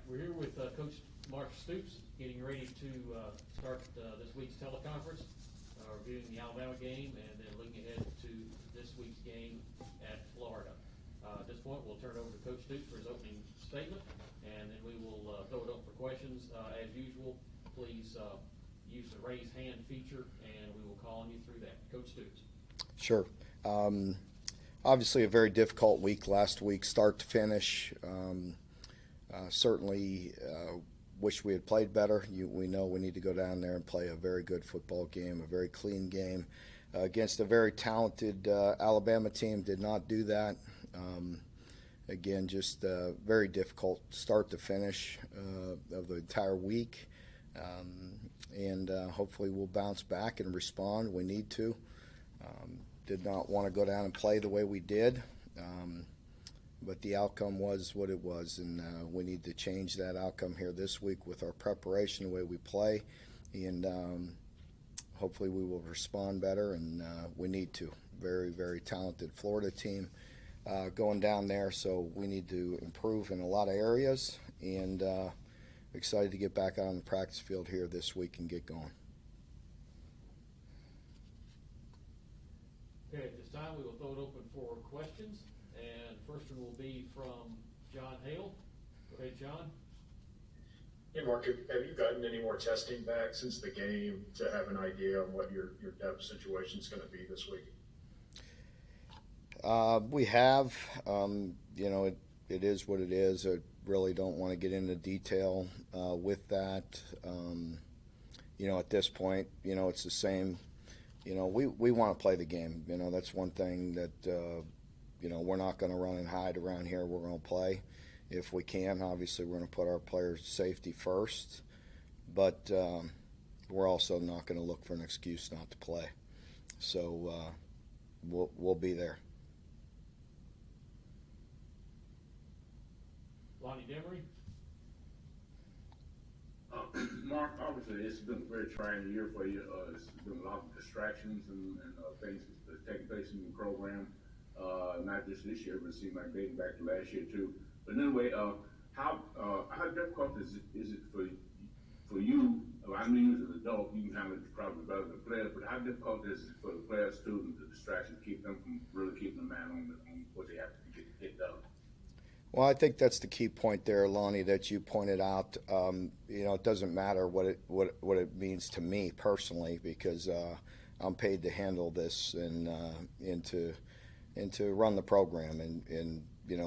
We're here with Coach Mark Stoops, getting ready to start this week's teleconference, reviewing the Alabama game, and then looking ahead to this week's game at Florida. At this point, we'll turn it over to Coach Stoops for his opening statement, and then we will throw it up for questions. As usual, please use the raise hand feature, and we will call on you through that. Coach Stoops. Sure. Obviously, a very difficult week last week, start to finish. Certainly wish we had played better. We know we need to go down there and play a very good football game, a very clean game against a very talented Alabama team. Did not do that. Again, just a very difficult start to finish of the entire week. And hopefully we'll bounce back and respond. We need to. Did not want to go down and play the way we did. But the outcome was what it was, and we need to change that outcome here this week with our preparation, the way we play, and hopefully we will respond better, and we need to. Very, very talented Florida team going down there, so we need to improve in a lot of areas, and excited to get back out on the practice field here this week and get going. Okay, at this time we will throw it open for questions. And first one will be from John Hale. Go ahead, John. Hey, Mark, have you gotten any more testing back since the game to have an idea on what your depth situation is going to be this week? We have. It is what it is. I really don't want to get into detail with that. At this point, it's the same. We want to play the game. That's one thing that we're not going to run and hide around here. We're going to play if we can. Obviously, we're going to put our players' safety first, but we're also not going to look for an excuse not to play. So we'll be there. Lonnie Demery. Mark, obviously it's been a very trying year for you. There's been a lot of distractions and things that's taking place in the program. Not just this year, but it seems like dating back to last year too. But anyway, how difficult is it for you? Well, I mean, as an adult, you can handle it probably better than the players. But how difficult is it for the players, students, the distraction, to keep them from really keeping the man on what they have to get done? Well, I think that's the key point there, Lonnie, that you pointed out. It doesn't matter what it means to me personally, because I'm paid to handle this and to run the program, and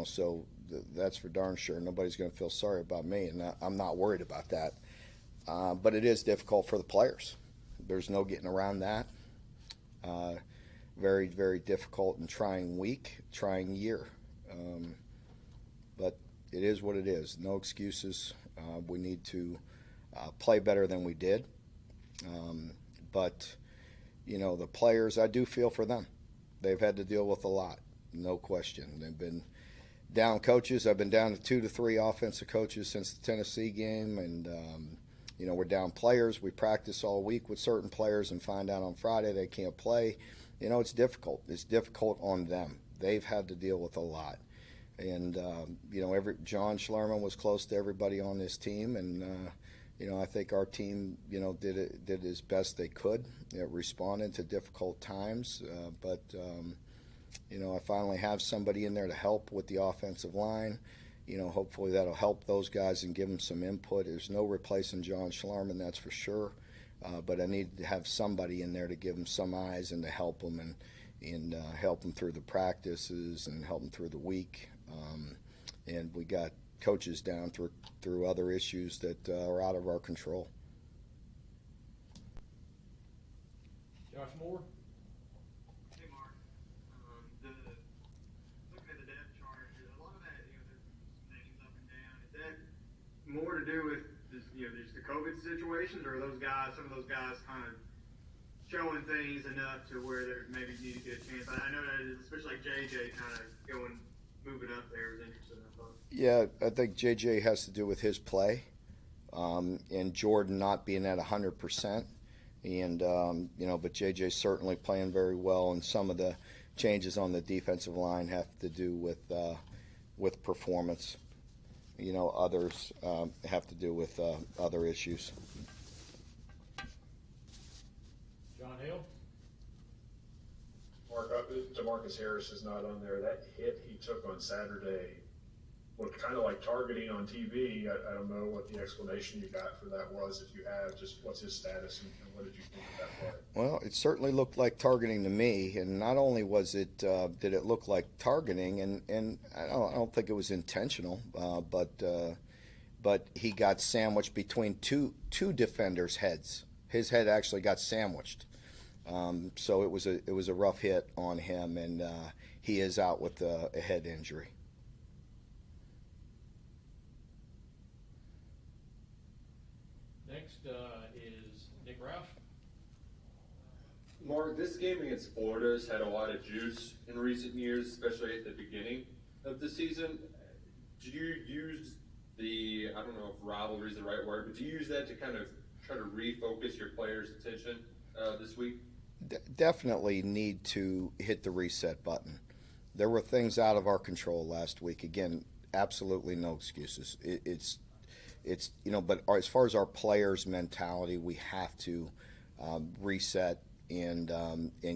so that's for darn sure. Nobody's going to feel sorry about me, and I'm not worried about that. But it is difficult for the players. There's no getting around that. Very, very difficult and trying week, trying year. But it is what it is. No excuses. We need to play better than we did. But the players, I do feel for them. They've had to deal with a lot, no question. They've been down coaches. I've been down to 2 to 3 offensive coaches since the Tennessee game, and we're down players. We practice all week with certain players and find out on Friday they can't play. It's difficult. It's difficult on them. They've had to deal with a lot. And John Schlerman was close to everybody on this team, and I think our team did as best they could. Responded to difficult times, but I finally have somebody in there to help with the offensive line. Hopefully that'll help those guys and give them some input. There's no replacing John Schlerman, that's for sure. But I need to have somebody in there to give them some eyes and to help them and help them through the practices and help them through the week. And we got coaches down through other issues that are out of our control. Josh Moore. Hey, Mark. Looking at the depth chart, a lot of that, there's names up and down. Is that more to do with just the COVID situations, or are some of those guys kind of showing things enough to where they maybe need to get a chance? I know that especially like JJ kind of moving up there is interesting, I thought. Yeah, I think JJ has to do with his play, and Jordan not being at 100%. And but JJ's certainly playing very well, and some of the changes on the defensive line have to do with performance. Others have to do with other issues. John Hill? Mark, DeMarcus Harris is not on there. That hit he took on Saturday looked kind of like targeting on TV. I don't know what the explanation you got for that was. If you have, just what's his status and what did you think of that play? Well, it certainly looked like targeting to me, and not only was it did it look like targeting, and I don't think it was intentional, but he got sandwiched between two defenders' heads. His head actually got sandwiched, so it was a rough hit on him, and he is out with a head injury. Next is Nick Roush. Mark, this game against Florida has had a lot of juice in recent years, especially at the beginning of the season. Did you use I don't know if rivalry is the right word, but do you use that to kind of try to refocus your players' attention this week? Definitely need to hit the reset button. There were things out of our control last week. Again, absolutely no excuses. It's but as far as our players' mentality, we have to reset and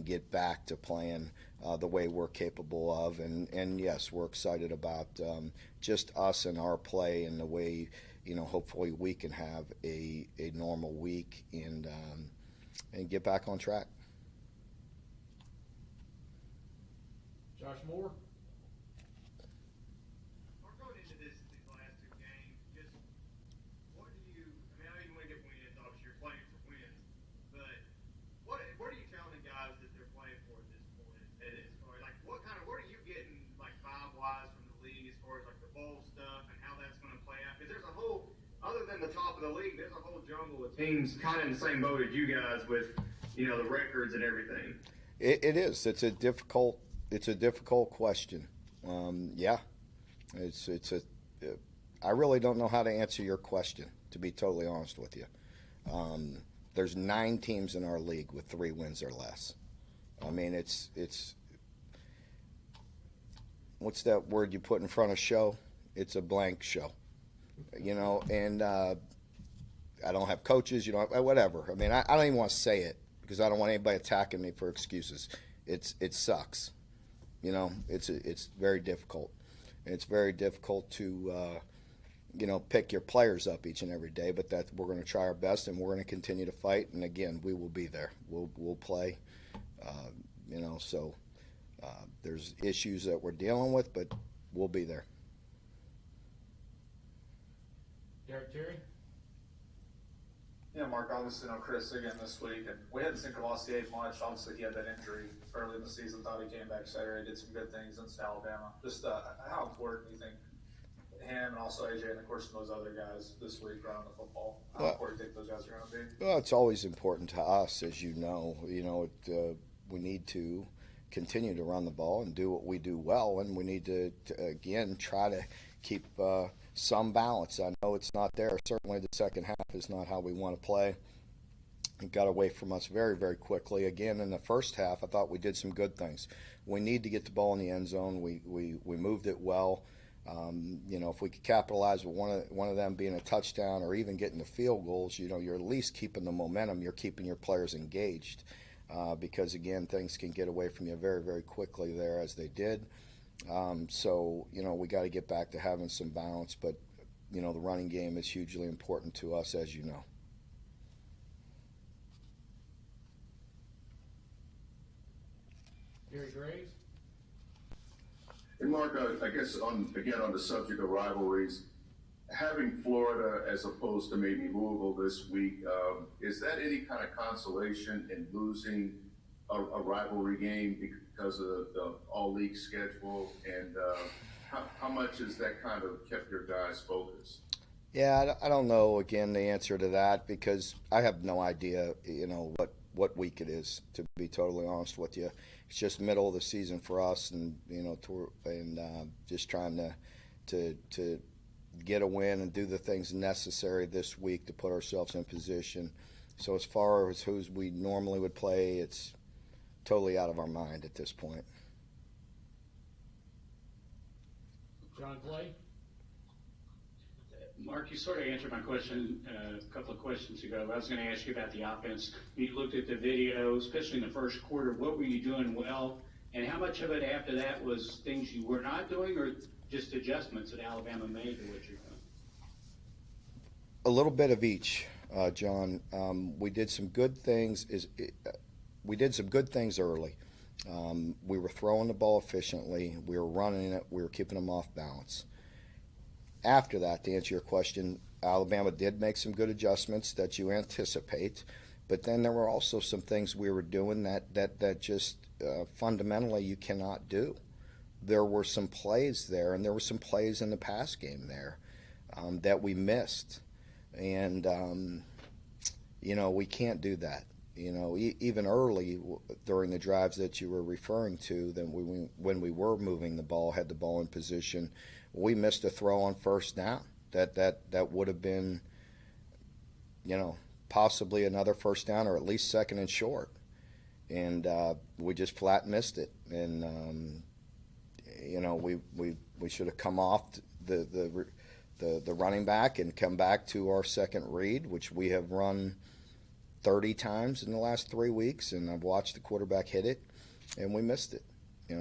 get back to playing the way we're capable of. And yes, we're excited about just us and our play and the way, hopefully we can have a normal week and get back on track. Josh Moore? Going into these last two games, just what do you? I know you want to get wins. Obviously, you're playing for wins, but what are you telling the guys that they're playing for at this point? As far as what are you getting vibe wise from the league as far as the bowl stuff and how that's going to play out? Because there's a whole, other than the top of the league, there's a whole jungle of teams kind of in the same boat as you guys with the records and everything. It is. It's a difficult question. Yeah, I really don't know how to answer your question, to be totally honest with you. There's 9 teams in our league with 3 wins or less. I mean, it's what's that word you put in front of show? It's a blank show, and I don't have coaches, whatever. I mean, I don't even want to say it because I don't want anybody attacking me for excuses. It sucks. It's very difficult. And it's very difficult to, pick your players up each and every day, but we're going to try our best and we're going to continue to fight. And again, we will be there. We'll play, so there's issues that we're dealing with, but we'll be there. Derek Terry? Yeah, Mark, obviously, Chris again this week, and we hadn't seen Cavalier much. Obviously, he had that injury early in the season. Thought he came back Saturday, did some good things against Alabama. Just how important do you think him and also AJ and of course those other guys this week around the football? How important do you think those guys are going to be? Well, it's always important to us, as you know. We need to continue to run the ball and do what we do well, and we need to again try to keep some balance. I know it's not there. Certainly the second half is not how we want to play. It got away from us very, very quickly. Again, in the first half, I thought we did some good things. We need to get the ball in the end zone. We moved it well. If we could capitalize with one of them being a touchdown or even getting the field goals, you're at least keeping the momentum. You're keeping your players engaged because, again, things can get away from you very, very quickly there as they did. We got to get back to having some balance, but, the running game is hugely important to us, as you know. Gary Graves? And Mark, I guess on the subject of rivalries, having Florida as opposed to maybe Louisville this week, is that any kind of consolation in losing a rivalry game because of the all-league schedule? And how much has that kind of kept your guys focused? Yeah, I don't know, again, the answer to that because I have no idea, what week it is, to be totally honest with you. It's just middle of the season for us and, just trying to get a win and do the things necessary this week to put ourselves in position. So as far as who we normally would play, it's totally out of our mind at this point. John Clay? Mark, you sort of answered my question a couple of questions ago. I was going to ask you about the offense. You looked at the video, especially in the first quarter. What were you doing well, and how much of it after that was things you were not doing, or just adjustments that Alabama made to what you're doing? A little bit of each, John. We did some good things. We did some good things early. We were throwing the ball efficiently. We were running it. We were keeping them off balance. After that, to answer your question, Alabama did make some good adjustments that you anticipate, but then there were also some things we were doing that just fundamentally you cannot do. There were some plays there, and there were some plays in the pass game there that we missed, and we can't do that. Even early during the drives that you were referring to, when we were moving the ball, had the ball in position, we missed a throw on first down. That would have been, possibly another first down or at least second and short, and we just flat missed it. And we should have come off the running back and come back to our second read, which we have run 30 times in the last 3 weeks, and I've watched the quarterback hit it, and we missed it.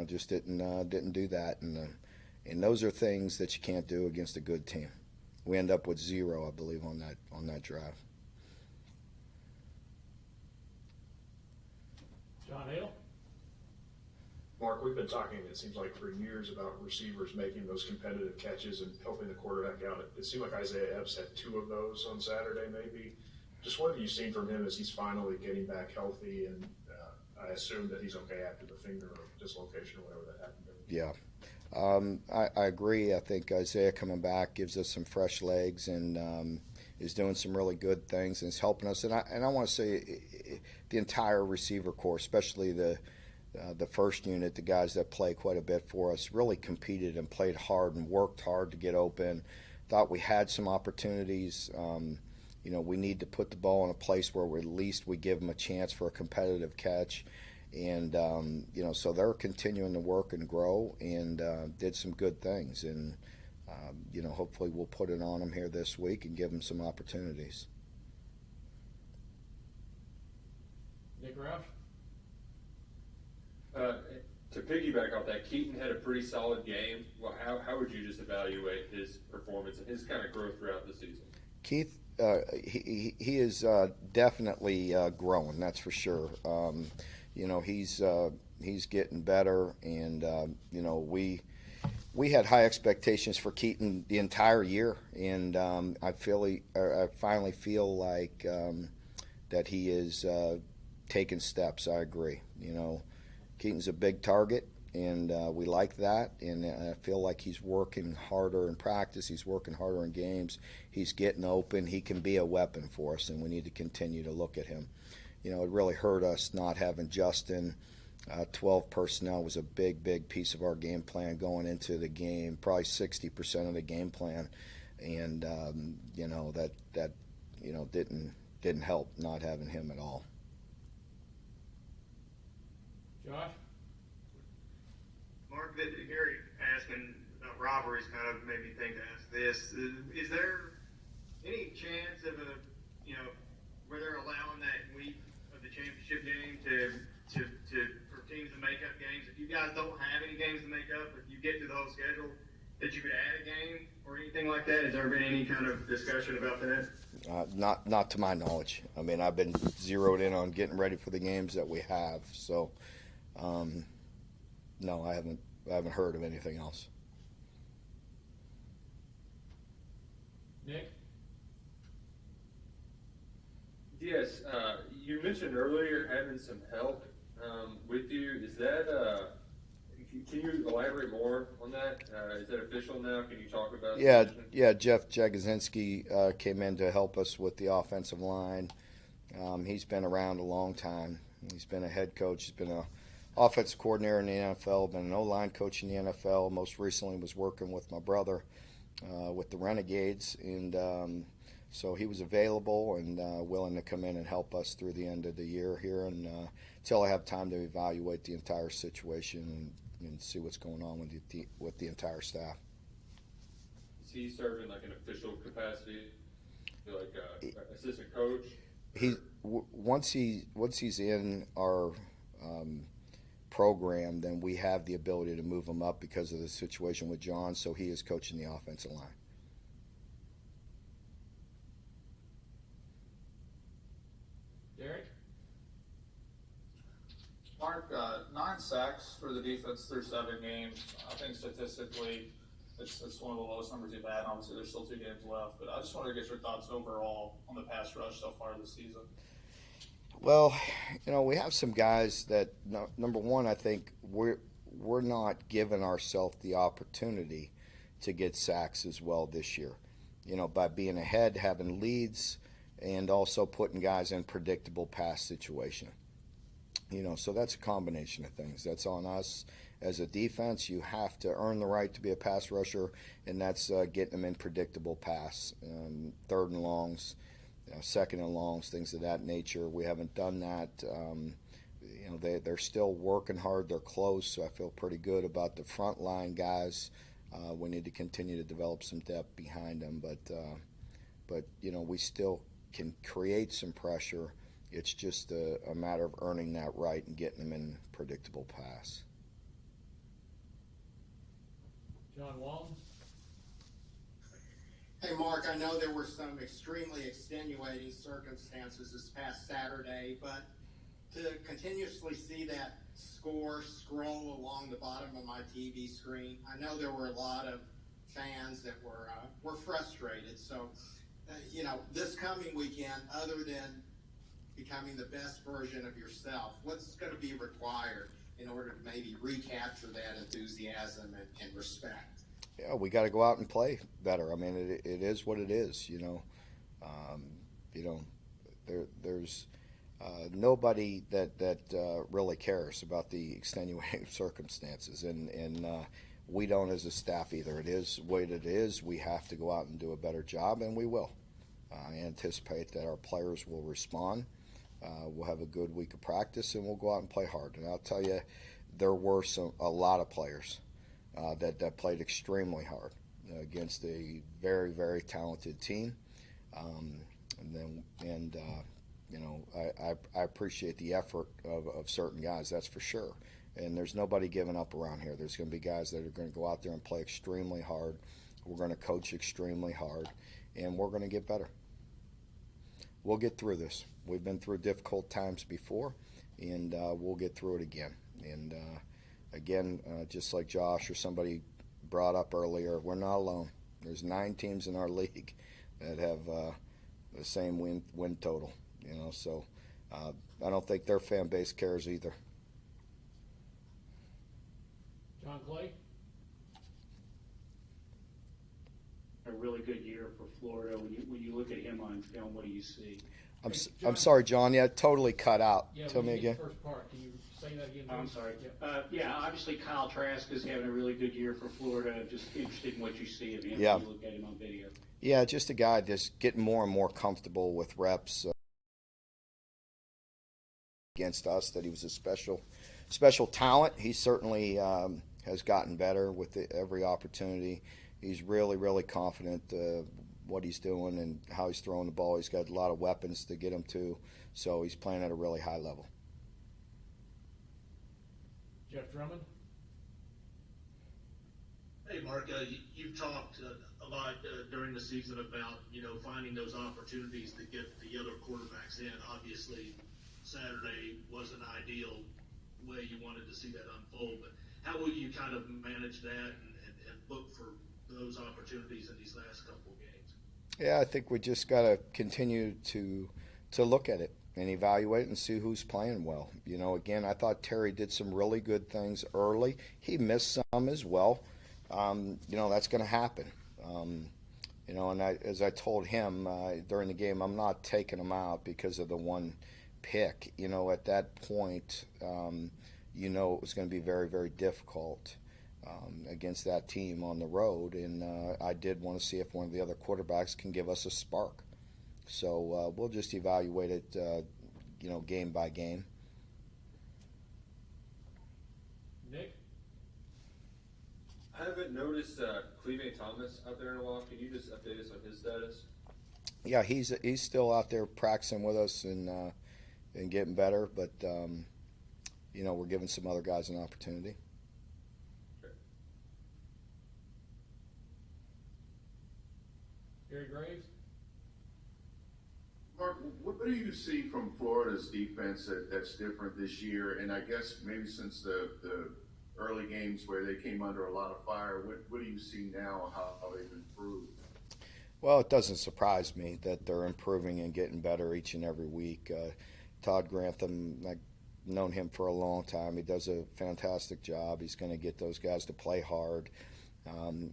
Just didn't do that, and those are things that you can't do against a good team. We end up with 0, I believe, on that drive. John Hale? Mark, we've been talking, it seems like, for years about receivers making those competitive catches and helping the quarterback out. It seemed like Isaiah Epps had 2 of those on Saturday, maybe. Just what have you seen from him as he's finally getting back healthy? And I assume that he's okay after the finger dislocation or whatever that happened to him. Yeah. I agree. I think Isaiah coming back gives us some fresh legs and is doing some really good things and is helping us. And I want to say the entire receiver corps, especially the first unit, the guys that play quite a bit for us, really competed and played hard and worked hard to get open. Thought we had some opportunities. We need to put the ball in a place where at least we give them a chance for a competitive catch. And, so they're continuing to work and grow and did some good things. And, hopefully we'll put it on them here this week and give them some opportunities. Nick Roush? To piggyback off that, Keaton had a pretty solid game. Well, how would you just evaluate his performance and his kind of growth throughout the season? Keith, he is definitely growing, that's for sure. He's getting better, and we had high expectations for Keaton the entire year, and I finally feel like that he is taking steps. I agree. Keaton's a big target, and we like that, and I feel like he's working harder in practice. He's working harder in games. He's getting open. He can be a weapon for us, and we need to continue to look at him. It really hurt us not having Justin. 12 personnel was a big piece of our game plan going into the game, probably 60% of the game plan, and that didn't help not having him at all. Josh? Mark, Gary asking about robberies kind of made me think to ask this. Is there any chance of where they're allowing that week of the championship game for teams to make up games? If you guys don't have any games to make up, if you get to the whole schedule, that you could add a game or anything like that? Has there been any kind of discussion about that? Not to my knowledge. I mean, I've been zeroed in on getting ready for the games that we have. So, no, I haven't heard of anything else. Nick? Yes, you mentioned earlier having some help with you. Is that can you elaborate more on that? Is that official now? Can you talk about Yeah, Jeff Jagosinski came in to help us with the offensive line. He's been around a long time. He's been a head coach. He's been an offensive coordinator in the NFL, been an O-line coach in the NFL. Most recently was working with my brother with the Renegades. And so he was available and willing to come in and help us through the end of the year here and until I have time to evaluate the entire situation and see what's going on with the entire staff. Is he serve in like an official capacity, like assistant coach? Once he's in our program, then we have the ability to move him up because of the situation with John. So he is coaching the offensive line. Derek? Mark, 9 sacks for the defense through 7 games. I think statistically, it's one of the lowest numbers you've had. Obviously, there's still 2 games left, but I just wanted to get your thoughts overall on the pass rush so far this season. Well, we have some guys that, number one, I think we're not giving ourselves the opportunity to get sacks as well this year. By being ahead, having leads, and also putting guys in predictable pass situation. So that's a combination of things. That's on us as a defense. You have to earn the right to be a pass rusher, and that's getting them in predictable pass, 3rd and longs, 2nd and longs, things of that nature. We haven't done that. They're still working hard. They're close, so I feel pretty good about the front line guys. We need to continue to develop some depth behind them, but we still can create some pressure. It's just a matter of earning that right and getting them in predictable pass. John Walton? Hey, Mark, I know there were some extremely extenuating circumstances this past Saturday, but to continuously see that score scroll along the bottom of my TV screen, I know there were a lot of fans that were frustrated. So, this coming weekend, other than becoming the best version of yourself, what's going to be required in order to maybe recapture that enthusiasm and respect? Yeah, we got to go out and play better. I mean, it is what it is. There's nobody that really cares about the extenuating circumstances, and we don't as a staff either. It is what it is. We have to go out and do a better job, and we will. I anticipate that our players will respond. We'll have a good week of practice, and we'll go out and play hard. And I'll tell you, there were a lot of players that played extremely hard against a very, very talented team. I appreciate the effort of certain guys, that's for sure. And there's nobody giving up around here. There's going to be guys that are going to go out there and play extremely hard. We're going to coach extremely hard, and we're going to get better. We'll get through this. We've been through difficult times before, and we'll get through it again. And again, just like Josh or somebody brought up earlier, we're not alone. There's 9 teams in our league that have the same win total. So I don't think their fan base cares either. John Clay? A really good year for Florida. When you look at him on film, what do you see? I'm sorry, John. Yeah, totally cut out. Yeah, Tell me again. First part. Can you say that again? I'm sorry. Obviously Kyle Trask is having a really good year for Florida. Just interested in what you see of him when you look at him on video. Yeah, just a guy just getting more and more comfortable with reps against us, that he was a special talent. He certainly has gotten better with every opportunity. He's really, really confident what he's doing and how he's throwing the ball. He's got a lot of weapons to get him to, so he's playing at a really high level. Jeff Drummond? Hey, Mark, you've talked a lot during the season about, finding those opportunities to get the other quarterbacks in. Obviously, Saturday wasn't ideal way you wanted to see that unfold, but how will you kind of manage that and look for those opportunities in these last couple of games? Yeah, I think we just got to continue to look at it and evaluate it and see who's playing well. Again, I thought Terry did some really good things early. He missed some as well. That's going to happen. And as I told him during the game, I'm not taking him out because of the one pick. At that point, it was going to be very, very difficult against that team on the road. And I did want to see if one of the other quarterbacks can give us a spark. So we'll just evaluate it, game by game. Nick? I haven't noticed Cleve Thomas out there in a while. Can you just update us on his status? Yeah, he's still out there practicing with us and getting better, but we're giving some other guys an opportunity. Gary Graves? Mark, what do you see from Florida's defense that's different this year? And I guess maybe since the early games where they came under a lot of fire, what do you see now, how they've improved? Well, it doesn't surprise me that they're improving and getting better each and every week. Todd Grantham, I've known him for a long time. He does a fantastic job. He's going to get those guys to play hard.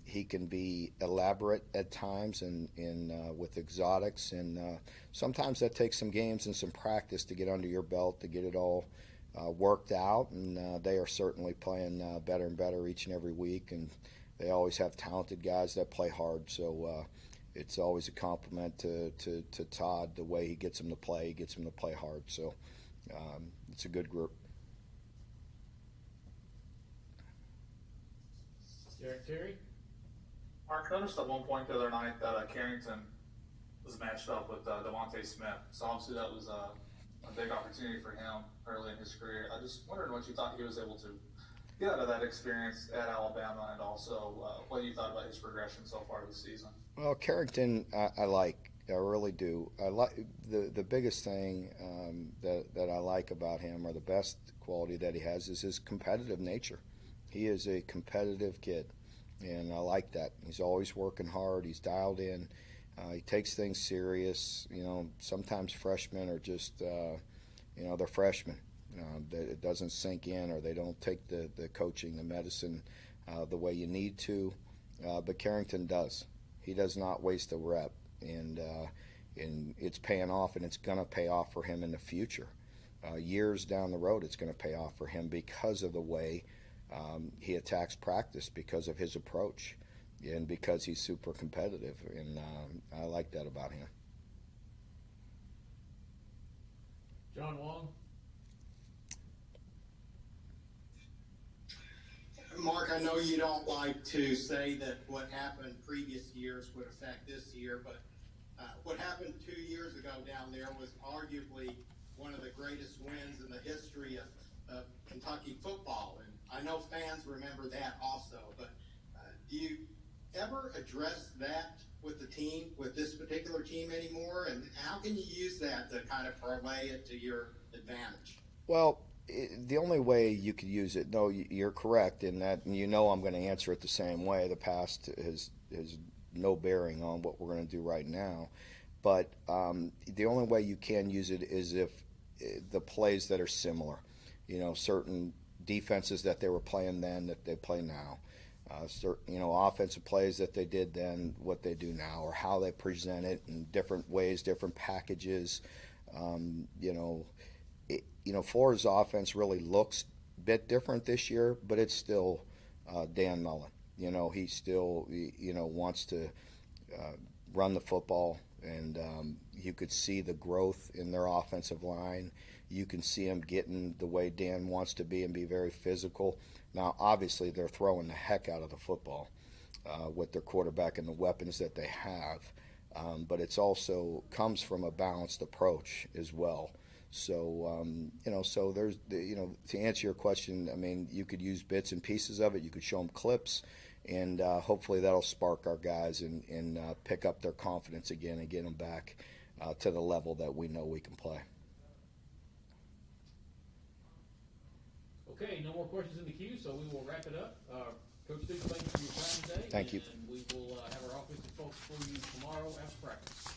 He can be elaborate at times and with exotics, and sometimes that takes some games and some practice to get under your belt to get it all worked out. And they are certainly playing better and better each and every week, and they always have talented guys that play hard. So it's always a compliment to Todd, the way he gets them to play. He gets them to play hard. So it's a good group. Derek Terry? Mark, noticed at one point the other night that Carrington was matched up with Devontae Smith. So obviously that was a big opportunity for him early in his career. I just wondered what you thought he was able to get out of that experience at Alabama, and also what you thought about his progression so far this season. Well, Carrington, I like. I really do. I like the biggest thing that I like about him, or the best quality that he has, is his competitive nature. He is a competitive kid, and I like that. He's always working hard. He's dialed in. He takes things serious. Sometimes freshmen are just, they're freshmen. It doesn't sink in, or they don't take the coaching, the medicine the way you need to. But Carrington does. He does not waste a rep, and it's paying off, and it's going to pay off for him in the future. Years down the road, it's going to pay off for him because of the way he attacks practice, because of his approach, and because he's super competitive, and I like that about him. John Wong? Mark, I know you don't like to say that what happened previous years would affect this year, but what happened 2 years ago down there was arguably one of the greatest wins in the history of Kentucky football. And I know fans remember that also, but do you ever address that with the team, with this particular team anymore? And how can you use that to kind of parlay it to your advantage? Well, the only way you could use it, no, you're correct in that, and I'm going to answer it the same way. The past has no bearing on what we're going to do right now. But the only way you can use it is if the plays that are similar, certain defenses that they were playing then that they play now, certain, offensive plays that they did then, what they do now, or how they present it in different ways, different packages. Florida's offense really looks a bit different this year, but it's still Dan Mullen. He still, wants to run the football, and you could see the growth in their offensive line. You can see them getting the way Dan wants to be and be very physical. Now, obviously, they're throwing the heck out of the football with their quarterback and the weapons that they have, but it's also comes from a balanced approach as well. So, so there's, to answer your question, I mean, you could use bits and pieces of it. You could show them clips, and hopefully that'll spark our guys and pick up their confidence again and get them back to the level that we know we can play. Okay, no more questions in the queue, so we will wrap it up. Coach Stoops, thank you for your time today. Thank you. And we will have our offensive folks for you tomorrow after practice.